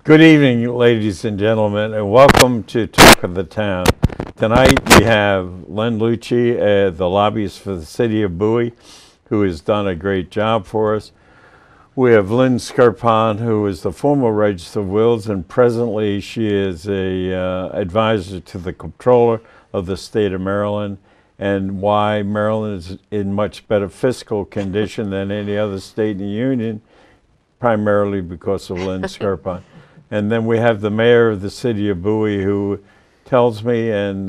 Good evening, ladies and gentlemen, and welcome to Talk of the Town. Tonight we have Len Lucci, the lobbyist for the city of Bowie, who has done a great job for us. We have Lynn Scarpon, who is the former Register of Wills, and presently she is a advisor to the Comptroller of the state of Maryland, and why Maryland is in much better fiscal condition than any other state in the union, primarily because of Lynn Scarpon. And then we have the mayor of the city of Bowie, who tells me, and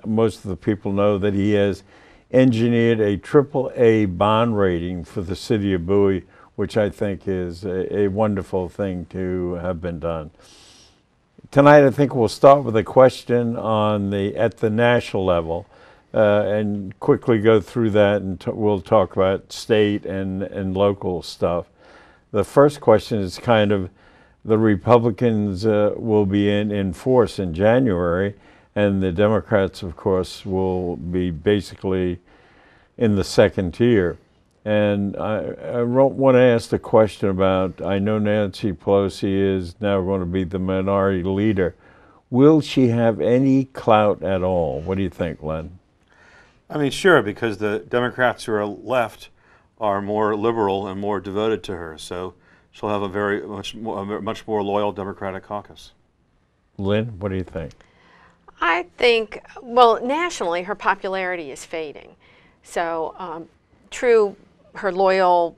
most of the people know, that he has engineered a AAA bond rating for the city of Bowie, which I think is a wonderful thing to have been done. Tonight, I think we'll start with a question on at the national level, and quickly go through that, and we'll talk about state and local stuff. The first question is kind of, the Republicans will be in force in January, and the Democrats, of course, will be basically in the second tier. And I want to ask the question about, I know Nancy Pelosi is now going to be the minority leader. Will she have any clout at all? What do you think, Len? I mean, sure, because the Democrats who are left are more liberal and more devoted to her. So she'll have a much more loyal Democratic caucus. Lynn, what do you think? I think, well, nationally, her popularity is fading. So, true, her loyal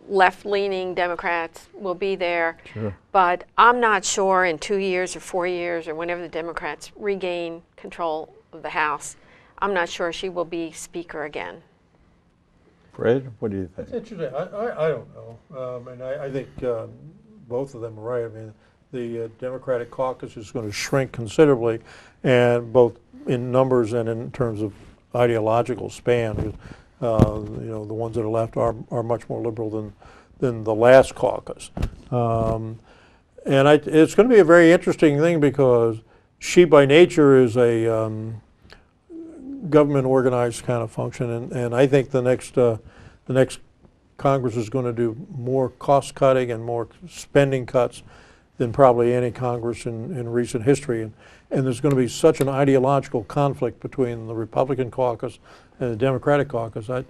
left-leaning Democrats will be there. Sure. But I'm not sure in 2 years or 4 years or whenever the Democrats regain control of the House, I'm not sure she will be Speaker again. Fred, what do you think? It's interesting. I don't know. And I think both of them are right. I mean, the Democratic caucus is going to shrink considerably, and both in numbers and in terms of ideological span. You know, the ones that are left are much more liberal than the last caucus. And it's going to be a very interesting thing because she, by nature, is a government organized kind of function, and I think the next Congress is going to do more cost cutting and more spending cuts than probably any Congress in recent history, and there's going to be such an ideological conflict between the Republican caucus and the Democratic caucus. I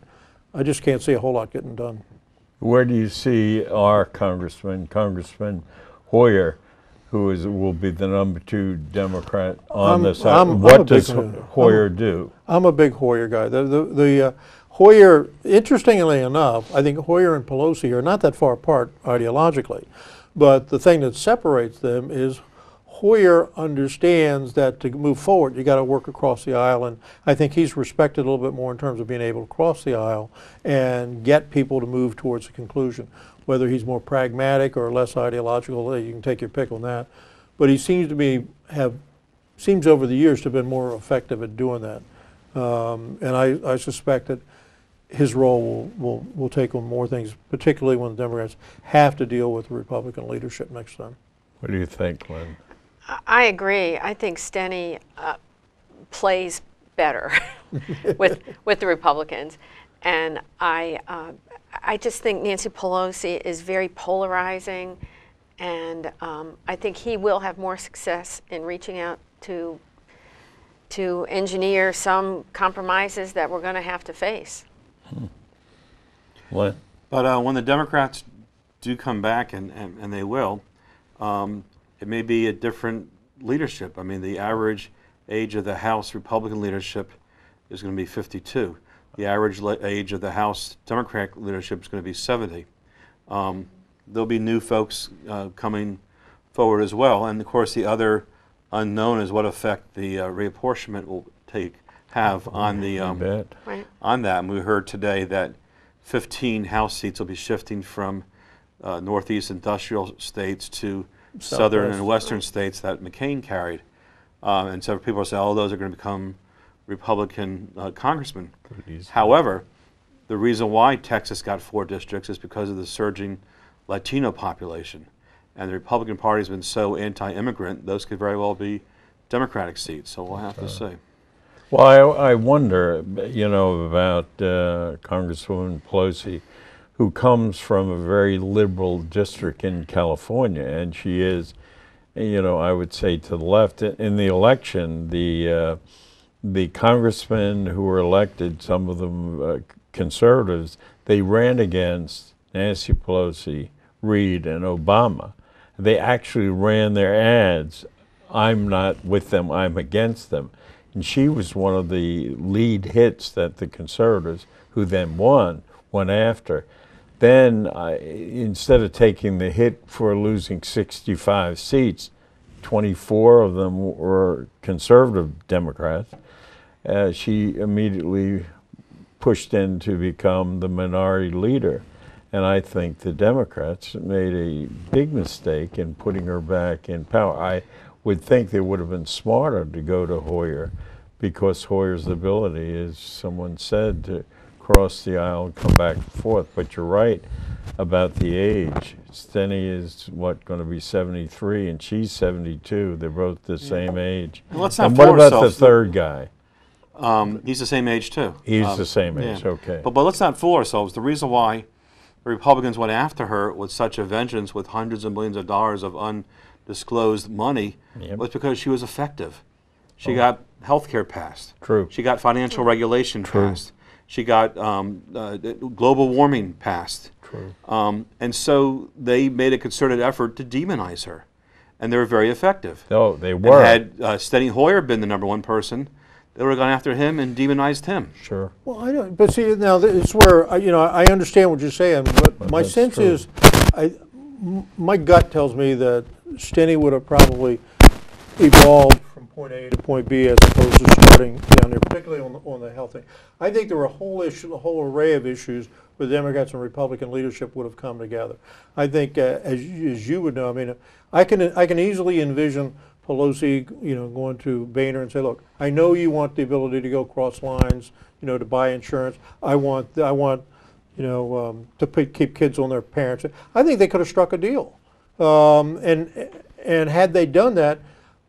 just can't see a whole lot getting done. Where do you see our Congressman Hoyer, who will be the #2 Democrat on this side? What does Hoyer do? I'm a big Hoyer guy. The Hoyer, interestingly enough, I think Hoyer and Pelosi are not that far apart ideologically, but the thing that separates them is Hoyer understands that to move forward, you got to work across the aisle, and I think he's respected a little bit more in terms of being able to cross the aisle and get people to move towards a conclusion. Whether he's more pragmatic or less ideological, you can take your pick on that. But he seems to seems over the years to have been more effective at doing that. And I suspect that his role will take on more things, particularly when the Democrats have to deal with the Republican leadership next time. What do you think, Lynn? I agree. I think Steny plays better with the Republicans, and I just think Nancy Pelosi is very polarizing, and I think he will have more success in reaching out to engineer some compromises that we're going to have to face. What? But when the Democrats do come back, and they will, it may be a different leadership. I mean, the average age of the House Republican leadership is going to be 52. The average age of the House Democratic leadership is going to be 70. There'll be new folks coming forward as well, and of course the other unknown is what effect the reapportionment will have on the Right. on that. And we heard today that 15 House seats will be shifting from Northeast industrial states to Southern and Western states that McCain carried, and so people are saying, "Oh, those are going to become Republican congressmen." However, the reason why Texas got 4 districts is because of the surging Latino population. And the Republican Party has been so anti-immigrant, those could very well be Democratic seats. So we'll have to see. Well, I wonder, you know, about Congresswoman Pelosi, who comes from a very liberal district in California, and she is you know, I would say to the left. In the election, the congressmen who were elected, some of them conservatives, they ran against Nancy Pelosi, Reid, and Obama. They actually ran their ads, "I'm not with them, I'm against them." And she was one of the lead hits that the conservatives, who then won, went after. Then, instead of taking the hit for losing 65 seats, 24 of them were conservative Democrats, she immediately pushed in to become the minority leader. And I think the Democrats made a big mistake in putting her back in power. I would think they would have been smarter to go to Hoyer, because Hoyer's ability, as someone said, to cross the aisle and come back and forth. But you're right about the age. Steny is, going to be 73, and she's 72. They're both the same age. Well, let's not and what fool about the ourselves. third guy? He's the same age too. He's the same yeah. age, okay. But let's not fool ourselves. The reason why the Republicans went after her with such a vengeance, with hundreds of millions of dollars of undisclosed money, was because she was effective. She got health care passed. True. She got financial regulation passed. She got global warming passed. True. And so they made a concerted effort to demonize her. And they were very effective. Oh, they were. And had Steny Hoyer been the #1 person, they would have gone after him and demonized him. Sure. Well, I don't, but see, now it's where, I understand what you're saying, but my that's sense true. is, my gut tells me that Steny would have probably evolved from point A to point B as opposed to starting down there, particularly on the health thing. I think there were a whole array of issues where the Democrats and Republican leadership would have come together. I think, as you would know, I mean, I can easily envision Pelosi, going to Boehner and say, "Look, I know you want the ability to go cross lines, to buy insurance. I want, to keep kids on their parents." I think they could have struck a deal, and had they done that,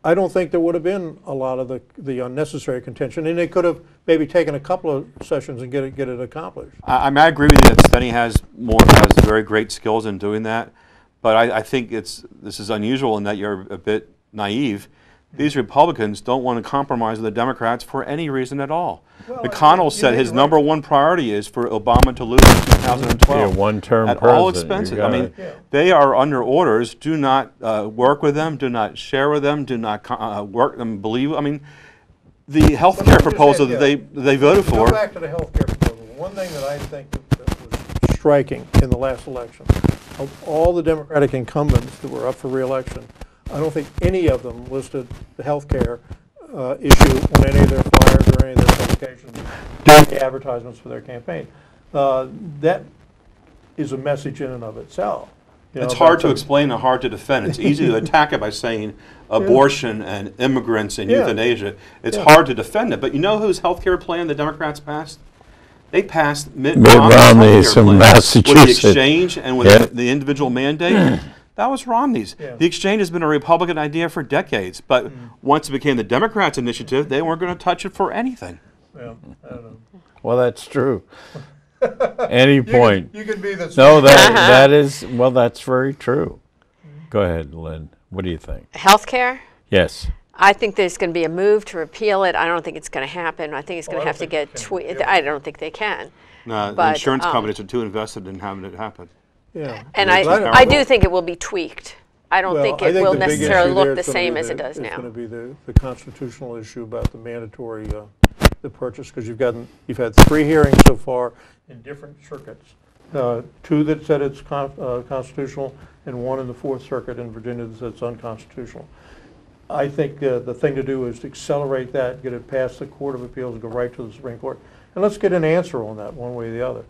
I don't think there would have been a lot of the unnecessary contention, and they could have maybe taken a couple of sessions and get it accomplished. I mean, I agree with you that Steny has very great skills in doing that, but I think this is unusual in that you're a bit naive. These Republicans don't want to compromise with the Democrats for any reason at all. Well, McConnell said his #1 priority is for Obama to lose in 2012. Yeah, one-term at all president, you expenses. got I mean, it. they are under orders. Do not work with them. Do not share with them. Do not work them. Believe. I mean, the health care proposal that they voted for. Go back to the health care proposal. One thing that I think that was striking in the last election, of all the Democratic incumbents that were up for re-election, I don't think any of them listed the health care issue on any of their flyers or any of their publications, the advertisements for their campaign. That is a message in and of itself. It's hard to explain and hard to defend. It's easy to attack it by saying abortion and immigrants and euthanasia. It's hard to defend it. But you know whose health care plan the Democrats passed? They passed Mitt Romney's from Massachusetts. With the exchange and with the individual mandate. That was Romney's. Yeah. The exchange has been a Republican idea for decades, but once it became the Democrats' initiative, they weren't going to touch it for anything. Yeah, I don't know. Well, that's true. Any point. You can be the No, that is, well, that's very true. Go ahead, Lynn. What do you think? Healthcare? Yes. I think there's going to be a move to repeal it. I don't think it's going to happen. I think it's going to have to get tweaked. I don't think they can. No, the But, insurance companies are too invested in having it happen. Yeah. And Well, I do think it will be tweaked. I don't think it will the big necessarily issue look there the is gonna same be as it does It's now. going to be the constitutional issue about the mandatory the purchase, because you've had 3 hearings so far in different circuits. 2 that said it's constitutional, and 1 in the 4th Circuit in Virginia that said it's unconstitutional. I think the thing to do is to accelerate that, get it past the Court of Appeals, and go right to the Supreme Court, and let's get an answer on that one way or the other.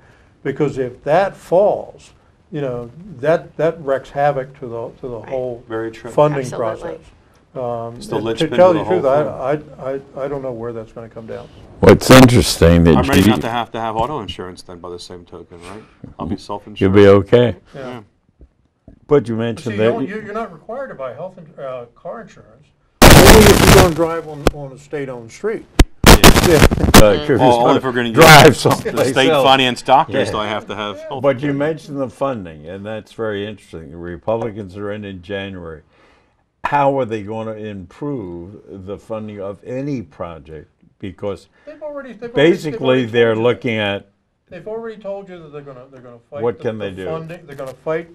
Because if that falls, that wreaks havoc to the whole Very true. funding Absolutely. process. It's the And linchpin to tell of you the the truth, whole I don't know where that's going to come down. What's interesting that I'm ready not to have auto insurance then by the same token, right? I'll be self-insured. you'll be okay. Yeah. But you See, mentioned you're not required to buy car insurance, only if you're going to drive on a state-owned street. Only if we're going to drive use the someplace state else. finance doctors, Yeah. do I have to have health But you mentioned the funding, and that's very interesting. The Republicans are in January. how are they going to improve the funding of any project? Because basically they're looking at They've already told you that they're gonna fight. What can they do? Funding. They're gonna fight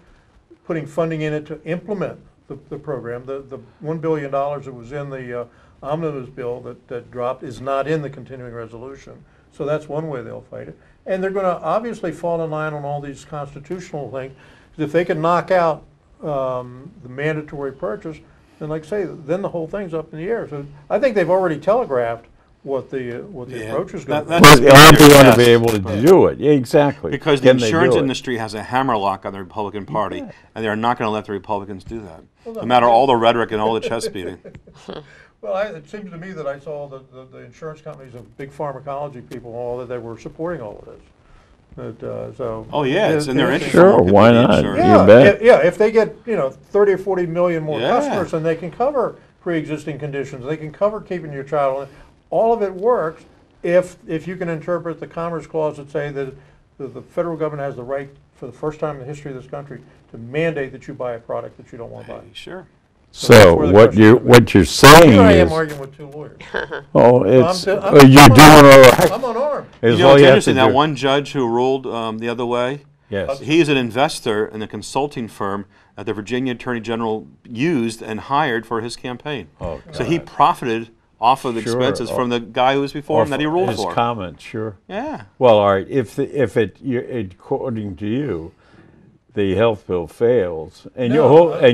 putting funding in it to implement the program. The $1 billion that was in the omnibus bill that dropped is not in the continuing resolution. So that's one way they'll fight it. And they're gonna obviously fall in line on all these constitutional things. If they can knock out the mandatory purchase, then like I say, then the whole thing's up in the air. So I think they've already telegraphed what the approach is going to be. But are they going to be able to do it? Yeah, exactly. Because the Can they insurance do it? industry has a hammerlock on the Republican Party, and they are not going to let the Republicans do that, Well, no no, matter but- all the rhetoric and all the chest beating. Well, it seems to me that I saw the insurance companies and big pharmacology people, all that they were supporting all of this. So. Oh, yeah, it's in their interest. Sure, for more people why to be not? insured. You bet. Yeah, if they get, 30 or 40 million more Yeah. customers, then they can cover pre-existing conditions. They can cover keeping your child on. All of it works if you can interpret the Commerce Clause that say that the federal government has the right, for the first time in the history of this country, to mandate that you buy a product that you don't want to buy. Sure. So that's So where the what question you comes in. what you're saying Here I am is, arguing with two lawyers. oh, it's I'm you're doing all right. I'm unarmed. As You know, all it's you have to interesting, that do- one judge who ruled the other way, Yes. he's an investor in the consulting firm that the Virginia Attorney General used and hired for his campaign. Oh, So he profited off of the Sure. expenses from the guy who was before him that he ruled his for. comments, sure. Yeah. Well, all right. If according to you, the health bill fails, and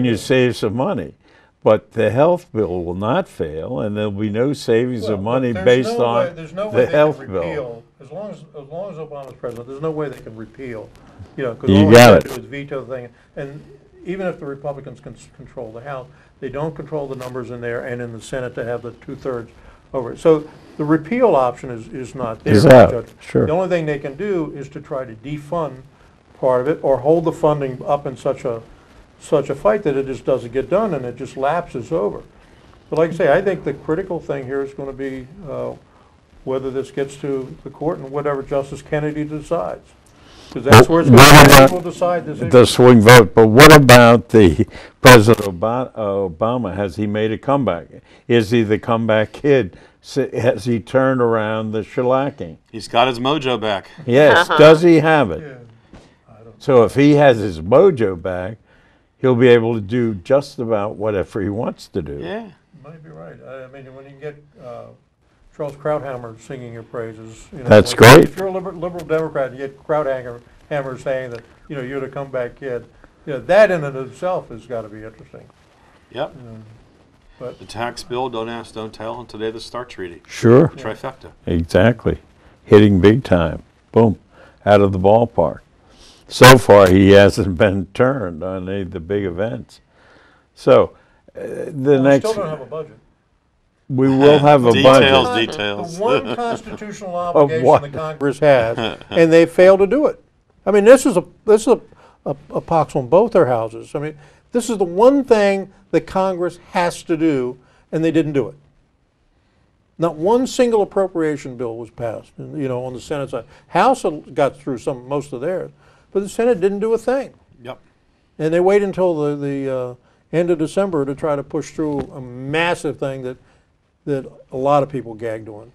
you save some money, but the health bill will not fail, and there'll be no savings of money based on the health bill. As long as Obama's president, there's no way they can repeal. Because You all got they it. do is veto the thing. And even if the Republicans control the House, they don't control the numbers in there and in the Senate to have the 2/3 over it. So the repeal option is not there. Is out, Judge. sure. The only thing they can do is to try to defund part of it or hold the funding up in such a fight that it just doesn't get done and it just lapses over. But like I say, I think the critical thing here is going to be whether this gets to the court and whatever Justice Kennedy decides. Because that's where it's going What to be. about He will decide this issue. the swing vote? But what about the President Obama? Has he made a comeback? Is he the comeback kid? Has he turned around the shellacking? He's got his mojo back. Yes. Does he have it? Yeah, So if he has his mojo back, he'll be able to do just about whatever he wants to do. Yeah. you might be right. I mean, when you can get Charles Krauthammer singing your praises. That's like, great. If you're a liberal Democrat and you get Krauthammer saying that, you're the comeback kid, that in and of itself has got to be interesting. Yep. But The tax bill, don't ask, don't tell, and today the START Treaty. Sure. Trifecta. Exactly. Hitting big time. Boom. Out of the ballpark. So far, he hasn't been turned on any of the big events. So, the we next, still don't have a budget. we will have a Details, budget. details. The one constitutional obligation what? the Congress has, and they failed to do it. I mean, this is a pox on both their houses. I mean, this is the one thing that Congress has to do, and they didn't do it. Not one single appropriation bill was passed, on the Senate side. House got through most of theirs, but the Senate didn't do a thing. Yep. And they wait until the end of December to try to push through a massive thing that a lot of people gagged on.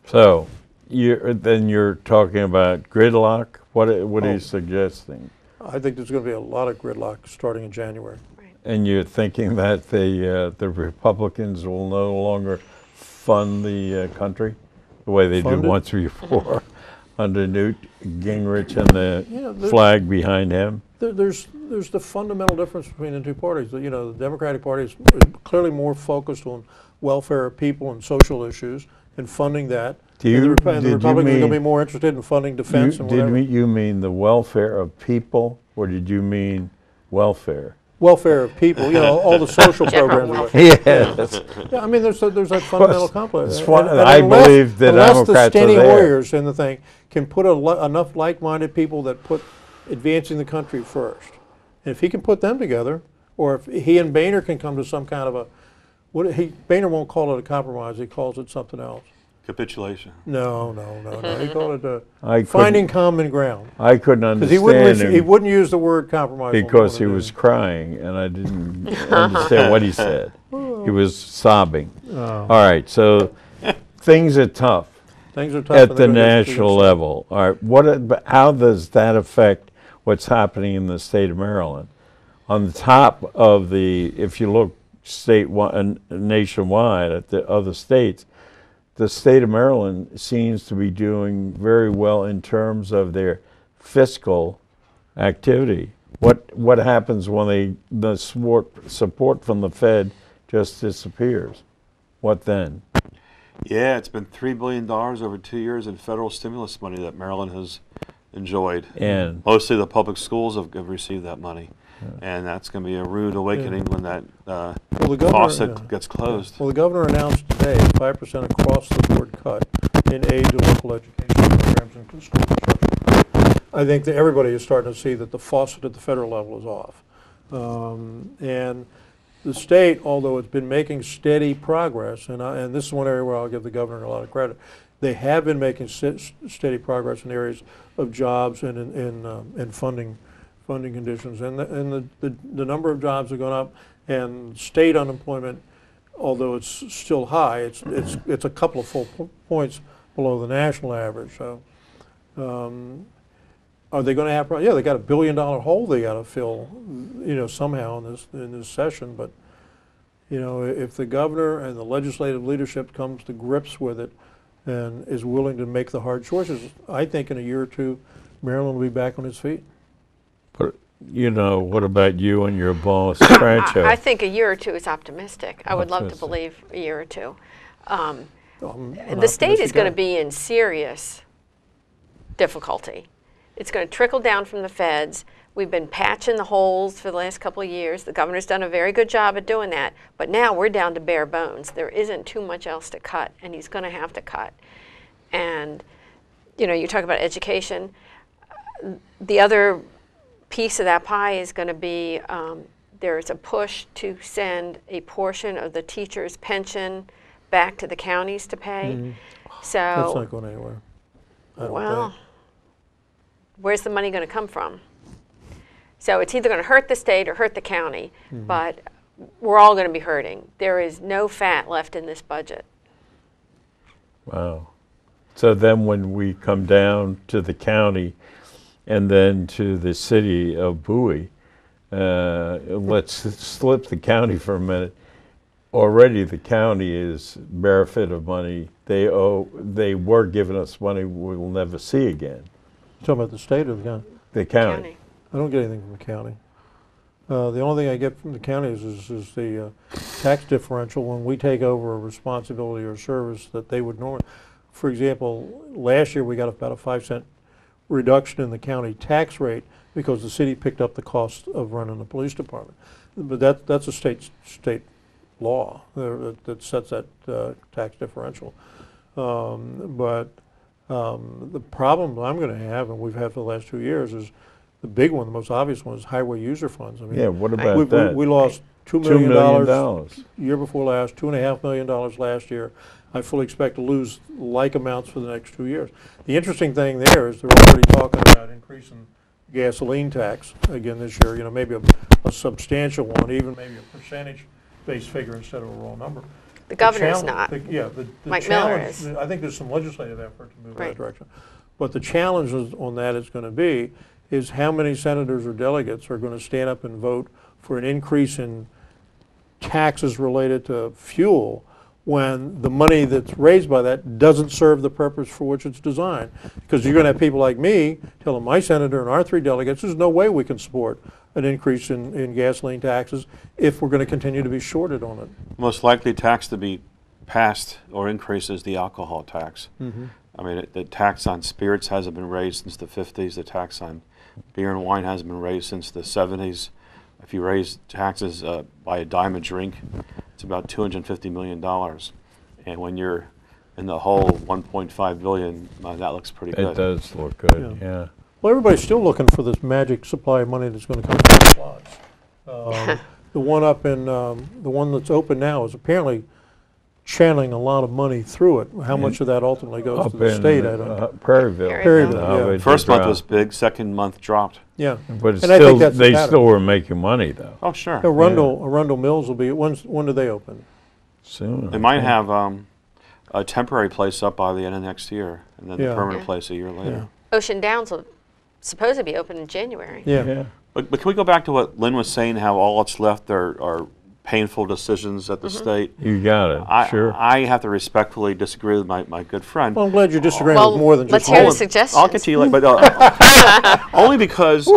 So, then you're talking about gridlock? What are you suggesting? I think there's going to be a lot of gridlock starting in January. And you're thinking that the Republicans will no longer fund the country the way they Fund did it? once before under Newt Gingrich and the there- flag behind him? There's the fundamental difference between the two parties. The Democratic Party is clearly more focused on welfare of people and social issues and funding that. Do you- and the did you Republicans are going to be mean- more interested in funding defense and whatever. Did you mean the welfare of people, or did you mean welfare? Welfare of people, all the social General programs. Yes. Yeah, I mean, there's that fundamental complex. it's fun- And I unless- believe the unless Democrats the are Steny there. Hoyers in the thing can put enough like-minded people that put advancing the country first. And if he can put them together, or if he and Boehner can come to some kind of Boehner won't call it a compromise, he calls it something else. Capitulation. No. He called it I finding common ground. I couldn't Because he understand he him wouldn't use the word compromise. on because the he one was day. crying, and I didn't understand what he said. He was sobbing. Oh. All right, so things are tough Things are tough at and the they're gonna get national to the- level. All right, but how does that affect what's happening in the state of Maryland? On the top of the, if you look nationwide at the other states, the state of Maryland seems to be doing very well in terms of their fiscal activity. What happens when the support from the Fed just disappears? What then? Yeah, it's been $3 billion over 2 years in federal stimulus money that Maryland has enjoyed. And Mostly the public schools have received that money. And that's going to be a rude awakening when that Well, the governor, faucet gets closed. Well, the governor announced today a 5% across-the-board cut in aid to local education programs and school construction. I think that everybody is starting to see that the faucet at the federal level is off. And the state, although it's been making steady progress, and this is one area where I'll give the governor a lot of credit, they have been making steady progress in areas of jobs and in funding conditions, and the number of jobs have gone up, and state unemployment, although it's still high, it's a couple of full points below the national average. So, are they going to have? Yeah, they got $1 billion hole they got to fill, somehow in this session. But if the governor and the legislative leadership comes to grips with it and is willing to make the hard choices, I think in a year or two, Maryland will be back on its feet. but what about you and your boss, Francho? I think a year or two is optimistic. I would love to Optimistic. believe a year or two. I'm an The state is optimistic going to guy. be in serious difficulty. It's going to trickle down from the feds. We've been patching the holes for the last couple of years. The governor's done a very good job at doing that. But now we're down to bare bones. There isn't too much else to cut, and he's going to have to cut. And, you talk about education. The other piece of that pie is going to be there's a push to send a portion of the teacher's pension back to the counties to pay. That's So, not going anywhere. I don't well, think. where's the money going to come from? So it's either going to hurt the state or hurt the county, but we're all going to be hurting. There is no fat left in this budget. Wow. So then when we come down to the county and then to the city of Bowie, let's slip the county for a minute. Already the county is barefoot of money. They were giving us money we'll never see again. Talking about the state or the county? The county. I don't get anything from the county. The only thing I get from the county is the tax differential when we take over a responsibility or service that they would normally. For example, last year we got about a 5-cent reduction in the county tax rate because the city picked up the cost of running the police department. But that's a state law that sets that tax differential. But the problem I'm going to have, and we've had for the last 2 years, is the big one, the most obvious one, is highway user funds. I mean, Yeah, what about that? we lost $2 $2 million. million year before last, $2.5 million last year. I fully expect to lose like amounts for the next 2 years. The interesting thing there is they're already talking about increasing gasoline tax again this year. Maybe a substantial one, even maybe a percentage-based figure instead of a raw number. The governor's not. The Mike Miller challenge, is. I think there's some legislative effort to move Right. that direction. But the challenge on that is going to be is how many senators or delegates are going to stand up and vote for an increase in taxes related to fuel when the money that's raised by that doesn't serve the purpose for which it's designed. Because you're going to have people like me telling my senator and our 3 delegates, there's no way we can support an increase in gasoline taxes if we're going to continue to be shorted on it. Most likely tax to be passed or increased is the alcohol tax. I mean, the tax on spirits hasn't been raised since the 50s. The tax on beer and wine hasn't been raised since the 70s. If you raise taxes by a dime a drink, it's about $250 million. And when you're in the whole $1.5 billion, that looks pretty good. It does look good, yeah. Well, everybody's still looking for this magic supply of money that's going to come from the slots. The one that's open now is apparently channeling a lot of money through it. How much of that ultimately goes Up to the in state, I don't know. Prairieville. Prairieville, How yeah. it First month dropped. was big, second month dropped. Yeah. But it's And I still, think that's the they pattern. still were making money though. Oh, sure. Arundel Mills will be, when do they open? Soon. They might have a temporary place up by the end of next year, and then Yeah. the permanent Yeah. place a year later. Ocean Downs will supposed to be open in January. Yeah. Yeah. But can we go back to what Lynn was saying, how all that's left are painful decisions at the state? You got it. Sure. I have to respectfully disagree with my good friend. Well, I'm glad you're disagreeing Well, with more than let's just hear one. the suggestions. I'll get to you later, but only because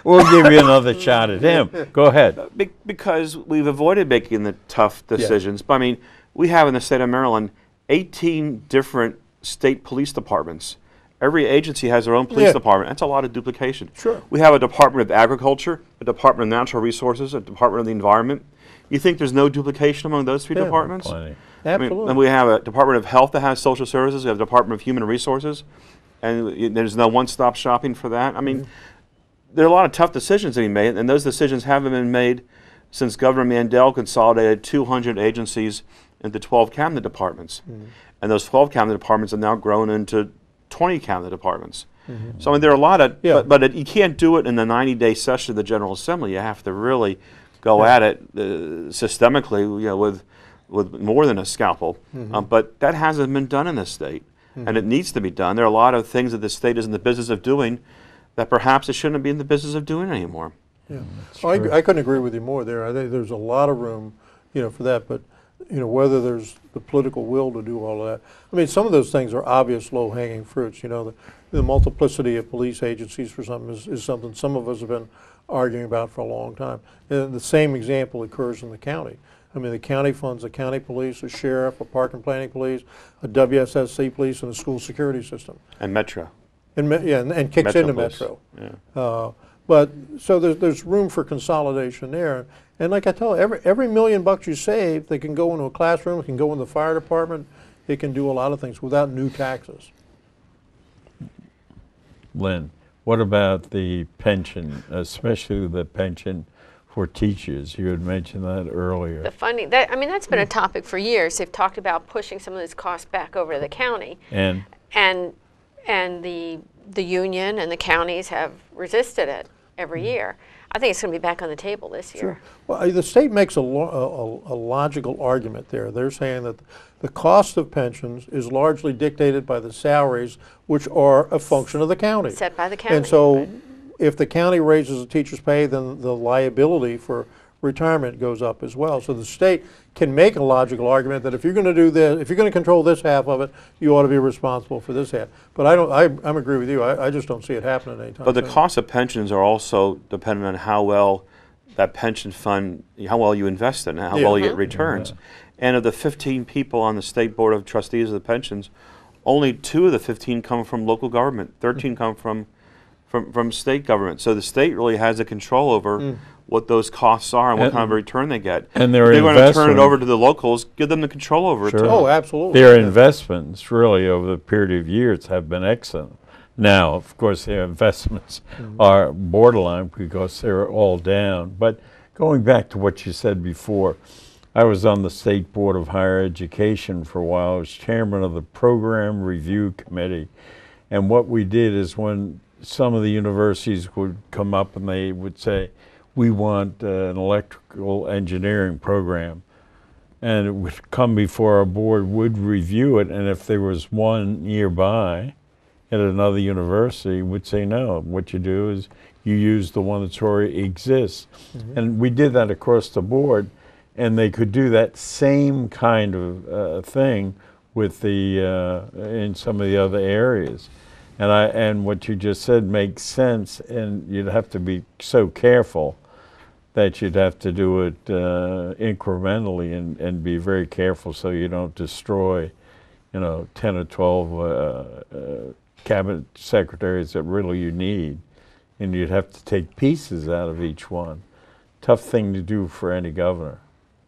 We'll give you another shot at him. Go ahead. because we've avoided making the tough decisions. But I mean, we have in the state of Maryland 18 different state police departments. Every agency has their own police Yeah. department. That's a lot of duplication. Sure. We have a Department of Agriculture, a Department of Natural Resources, a Department of the Environment. You think there's no duplication among those three Yeah. departments? Plenty. I mean, Absolutely. then we have a Department of Health that has social services. We have a Department of Human Resources, and there's no one-stop shopping for that. I mean, there are a lot of tough decisions to be made, and those decisions haven't been made since Governor Mandel consolidated 200 agencies into 12 cabinet departments. And those 12 cabinet departments have now grown into 20 cabinet departments. So I mean, there are a lot of, Yeah. but you can't do it in the 90-day session of the General Assembly. You have to really go at it systemically, you know, with more than a scalpel. But that hasn't been done in this state, and it needs to be done. There are a lot of things that the state is in the business of doing that perhaps it shouldn't be in the business of doing anymore. Yeah. I couldn't agree with you more there. I think there's a lot of room, for that, but, whether there's the political will to do all of that. I mean, some of those things are obvious low-hanging fruits, the multiplicity of police agencies for something is something some of us have been arguing about for a long time. And the same example occurs in the county. I mean, the county funds a county police, a sheriff, a park and planning police, a WSSC police, and a school security system. And Metro. And kicks Metro into Police. Metro. Yeah. But so there's room for consolidation there. And like I tell you, every $1 million you save, they can go into a classroom, it can go in the fire department, it can do a lot of things without new taxes. Lynn, what about the pension, especially the pension for teachers? You had mentioned that earlier. The funding, that's been a topic for years. They've talked about pushing some of this cost back over to the county. And And the union and the counties have resisted it every year. I think it's going to be back on the table this year. Well, the state makes a logical argument there. They're saying that the cost of pensions is largely dictated by the salaries, which are a function of the county. Set by the county. And so right. if the county raises the teacher's pay, then the liability for retirement goes up as well. So the state can make a logical argument that if you're going to do this, if you're going to control this half of it, you ought to be responsible for this half. But I'm agree with you. I just don't see it happening anytime But the soon. cost of pensions are also dependent on how well that pension fund, how well you invest in it, how Yeah. well you get returns. And of the 15 people on the state board of trustees of the pensions, only 2 of the 15 come from local government. 13 come from state government. So the state really has the control over what those costs are and what kind of a return they get. And their if they're going to turn it investment- over to the locals, give them the control over Sure. it too. Oh, absolutely. their Yeah. investments really over the period of years have been excellent. Now, of course, their investments are borderline because they're all down. But going back to what you said before, I was on the State Board of Higher Education for a while. I was chairman of the Program Review Committee. And what we did is when some of the universities would come up and they would say, we want an electrical engineering program. And it would come before our board, would review it, and if there was one nearby at another university, would say no. What you do is you use the one that's already exists. And we did that across the board, and they could do that same kind of thing with the in some of the other areas. And what you just said makes sense, and you'd have to be so careful that you'd have to do it incrementally and be very careful so you don't destroy, 10 or 12 cabinet secretaries that really you need. And you'd have to take pieces out of each one. Tough thing to do for any governor.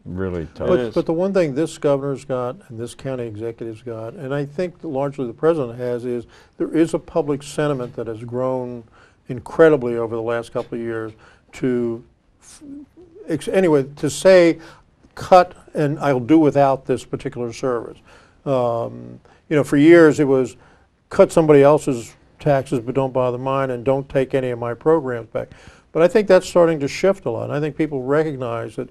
Really tough. But the one thing this governor's got and this county executive's got, and I think largely the president has, is there is a public sentiment that has grown incredibly over the last couple of years to say cut and I'll do without this particular service. You know, for years it was cut somebody else's taxes but don't bother mine, and don't take any of my programs back. But I think that's starting to shift a lot. I think people recognize that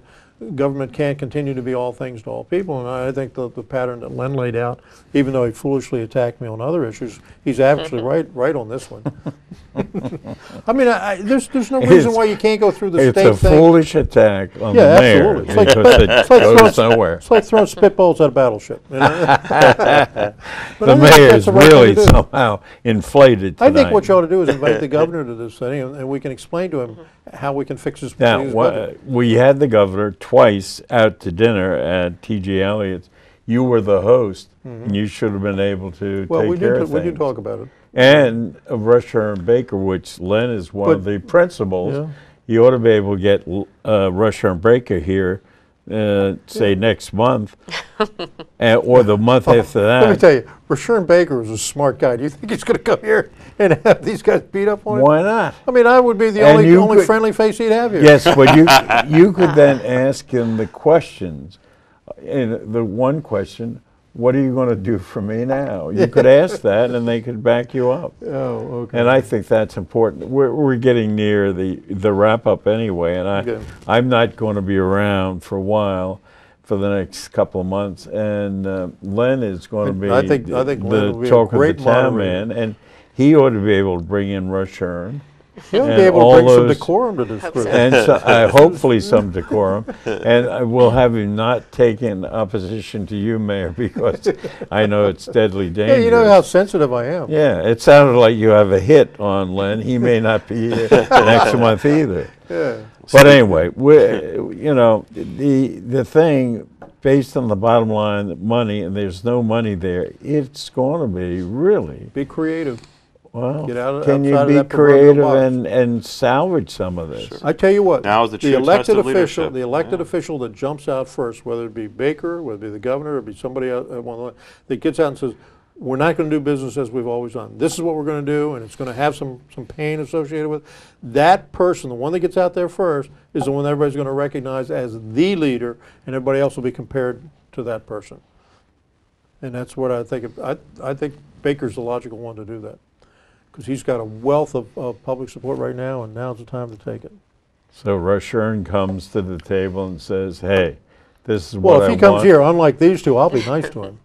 government can't continue to be all things to all people, and I think the pattern that Len laid out, even though he foolishly attacked me on other issues, he's actually right on this one. I mean, there's no reason why you can't go through the state thing. It's a foolish attack on Yeah, the mayor absolutely. It's like- because it it's like goes throwing- nowhere. It's like throwing spitballs at a battleship. You know? But I The think mayor that's is the right thing to really do. somehow inflated I tonight. think what you ought to do is invite the governor to this thing, and we can explain to him how we can fix his Now, budget. we had the governor twice out to dinner at T.G. Elliott's. You were the host, and you should have been able to Well, take we care did of we did things. talk about it. And of Rush Herman Baker, which Len is one of But- the principals. Yeah. You ought to be able to get Rush Herman Baker here, say next month, or the month after that. Let me tell you, Rashawn Baker was a smart guy. Do you think he's going to come here and have these guys beat up on him? Why not? I mean, I would be the And you only could- friendly face he'd have here. Yes, but you could then ask him the questions. And the one question, what are you going to do for me now? You could ask that, and they could back you up. Oh, okay. And I think that's important. We're getting near the wrap up anyway, and Okay. I'm not going to be around for a while, for the next couple of months. And Len is going to be I think Len will the be a talk of the great town moderator. man, and he ought to be able to bring in Rush Hearn. He'll and be able all to bring some those- decorum to this Hope group. so. And hopefully some decorum. And I will have him not taking opposition to you, Mayor, because I know it's deadly Yeah, dangerous. you know how sensitive I am. Yeah, it sounded like you have a hit on Len. He may not be here next month either. Yeah. But anyway, the thing, based on the bottom line, money, and there's no money there, it's going to be really, Be creative. well, Get out can you outside of be that proverbial creative box. and salvage some of this? I tell you what, Now is the true test elected of official, leadership. the elected Yeah. official that jumps out first, whether it be Baker, whether it be the governor, or be somebody else, that gets out and says, we're not going to do business as we've always done. This is what we're going to do, and it's going to have some pain associated with it. That person, the one that gets out there first, is the one that everybody's going to recognize as the leader, and everybody else will be compared to that person. And that's what I think. I think Baker's the logical one to do that, because he's got a wealth of public support right now, and now's the time to take it. So Rush Hearn comes to the table and says, hey, this is Well, what I if want. he comes here, unlike these two, I'll be nice to him.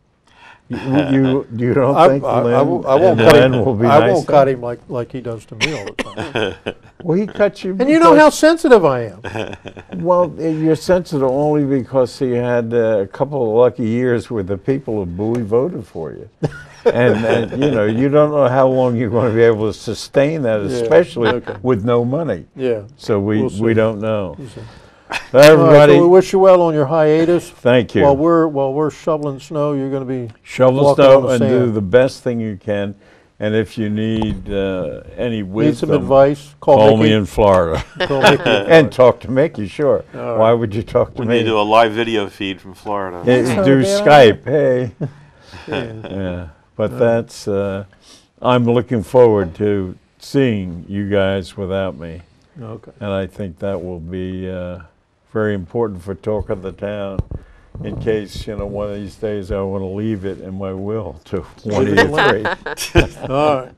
You don't I think Len won't and cut Len him. will be I nice won't to cut him? him like he does to me all the time. Well, he cut you. And you know how because- sensitive I am. Well, you're sensitive only because you had a couple of lucky years where the people of Bowie voted for you. and you don't know how long you're going to be able to sustain that, Yeah, especially okay. with no money. Yeah. So We'll see. we don't know. see. But All right, everybody, so we wish you well on your hiatus. thank you. While we're shoveling snow, you're going to be Shovel walking on snow the and do sand. the best thing you can. And if you need any wisdom, Need some advice? call Mickey. me in Florida. Call Mickey. And talk to Mickey, sure. All Why right. would you talk to We me? need to do a live video feed from Florida. Do Yeah. Skype, hey. Yeah. Yeah, but that's, I'm looking forward to seeing you guys without me. Okay. And I think that will be very important for Talk of the Town, in case, one of these days I want to leave it in my will to one of you three. All right.